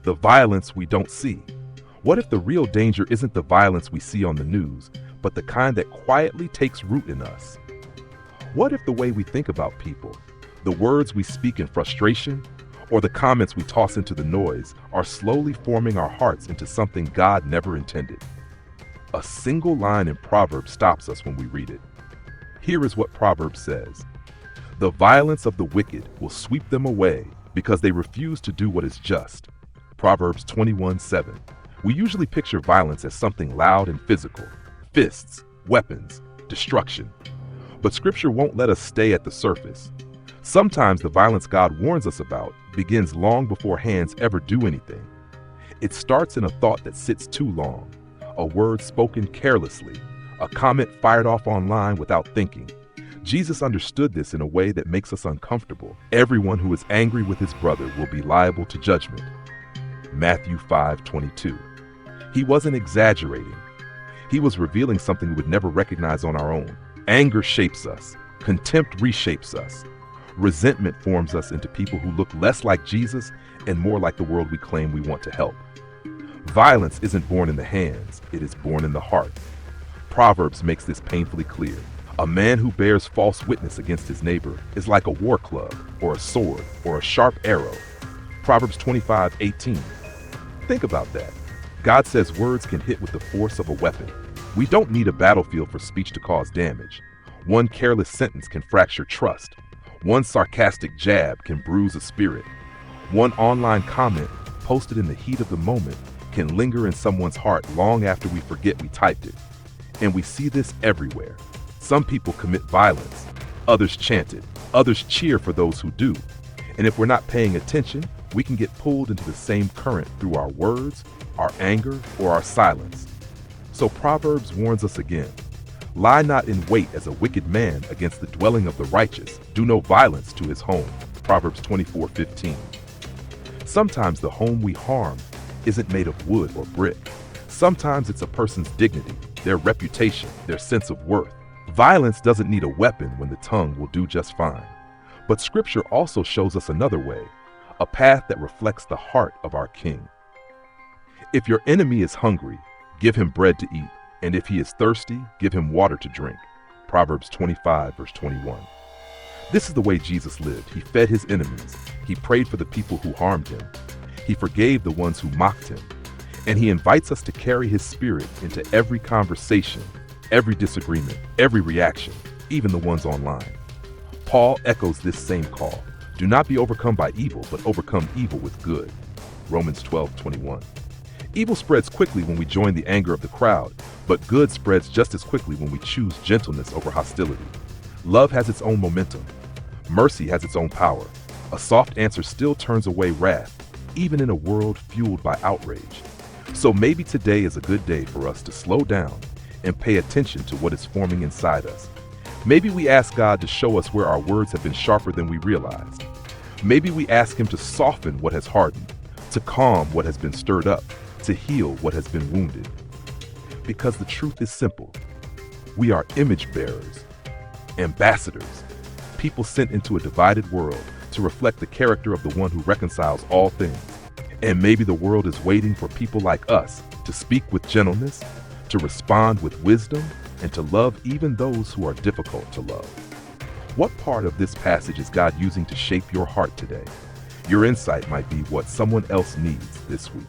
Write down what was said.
The violence we don't see. What if the real danger isn't the violence we see on the news, but the kind that quietly takes root in us? What if the way we think about people, the words we speak in frustration, or the comments we toss into the noise are slowly forming our hearts into something God never intended? A single line in Proverbs stops us when we read it. Here is what Proverbs says: "The violence of the wicked will sweep them away because they refuse to do what is just." Proverbs 21:7. We usually picture violence as something loud and physical: fists, weapons, destruction. But Scripture won't let us stay at the surface. Sometimes the violence God warns us about begins long before hands ever do anything. It starts in a thought that sits too long, a word spoken carelessly, a comment fired off online without thinking. Jesus understood this in a way that makes us uncomfortable. Everyone who is angry with his brother will be liable to judgment. Matthew 5:22. He wasn't exaggerating. He was revealing something we would never recognize on our own. Anger shapes us. Contempt reshapes us. Resentment forms us into people who look less like Jesus and more like the world we claim we want to help. Violence isn't born in the hands, it is born in the heart. Proverbs makes this painfully clear. A man who bears false witness against his neighbor is like a war club, or a sword, or a sharp arrow. Proverbs 25:18. Think about that. God says words can hit with the force of a weapon. We don't need a battlefield for speech to cause damage. One careless sentence can fracture trust. One sarcastic jab can bruise a spirit. One online comment posted in the heat of the moment can linger in someone's heart long after we forget we typed it. And we see this everywhere. Some people commit violence, others chant it, others cheer for those who do. And if we're not paying attention, we can get pulled into the same current through our words, our anger, or our silence. So Proverbs warns us again: lie not in wait as a wicked man against the dwelling of the righteous. Do no violence to his home. Proverbs 24:15. Sometimes the home we harm isn't made of wood or brick. Sometimes it's a person's dignity, their reputation, their sense of worth. Violence doesn't need a weapon when the tongue will do just fine. But Scripture also shows us another way, a path that reflects the heart of our King. If your enemy is hungry, give him bread to eat, and if he is thirsty, give him water to drink. Proverbs 25:21. This is the way Jesus lived. He fed his enemies. He prayed for the people who harmed him. He forgave the ones who mocked him. And he invites us to carry his spirit into every conversation, every disagreement, every reaction, even the ones online. Paul echoes this same call. Do not be overcome by evil, but overcome evil with good. Romans 12:21. Evil spreads quickly when we join the anger of the crowd, but good spreads just as quickly when we choose gentleness over hostility. Love has its own momentum. Mercy has its own power. A soft answer still turns away wrath, even in a world fueled by outrage. So maybe today is a good day for us to slow down and pay attention to what is forming inside us. Maybe we ask God to show us where our words have been sharper than we realized. Maybe we ask him to soften what has hardened, to calm what has been stirred up, to heal what has been wounded. Because the truth is simple. We are image bearers, ambassadors, people sent into a divided world to reflect the character of the one who reconciles all things. And maybe the world is waiting for people like us to speak with gentleness, to respond with wisdom, and to love even those who are difficult to love. What part of this passage is God using to shape your heart today? Your insight might be what someone else needs this week.